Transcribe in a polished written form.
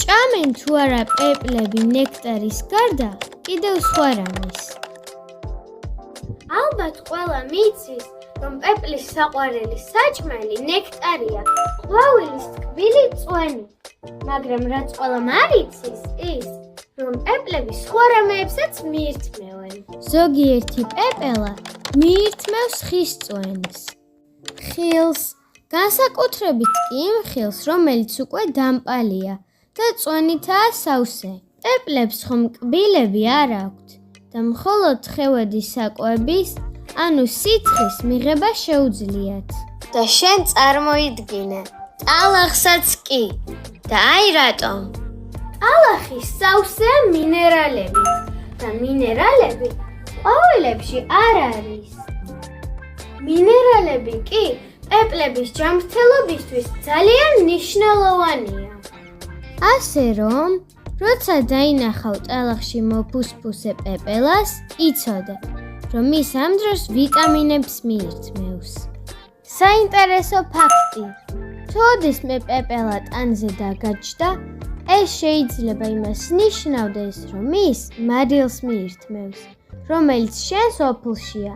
ჭამენ თუ არა პეპლები ნექტარის გარდა კიდევ სხვა რამეს. ალბათ ყველა მიცის, რომ პეპლის საყვარელი საჭმელი ნექტარია, ყვავილის ტკბილი წვენი. მაგრამ რაც ყველამ არ იცის ის, რომ პეპლები სხვა რამეებსაც მიირთმევენ. ზოგიერთი პეპელა მიირთმევს ხის წვენს, ხილს, განსაკუთრებით კი იმ ხილს, რომელიც უკვე დამპალია და წვენითაა სავსე. პეპლებს ხომ კბილები არ აქვთ და მხოლოდ თხევადის საკვების, ანუ სიცხის მიღება შეუძლიათ. და შენ წარმოიდგინე, ტალახსაც კი. და აი რატომ? ტალახი სავსეა მინერალებით და მინერალები ყვავილებში არ არის. მინერალები კი პეპლების ჯანმრთელობისთვის ძალიან მნიშვნელოვანია. ასე რომ, როცა დაინახავ ტალახში მოფუსფუსე პეპელას, იცოდე, რომ ის ამ დროს ვიტამინებს მიირთმევს. საინტერესო ფაქტი. თოდისმე პეპელა ტანზე დაგაჯდა, ეს შეიძლება იმას ნიშნავდეს, რომ ის მარილს მიირთმევს, რომელიც შენს ოფლშია.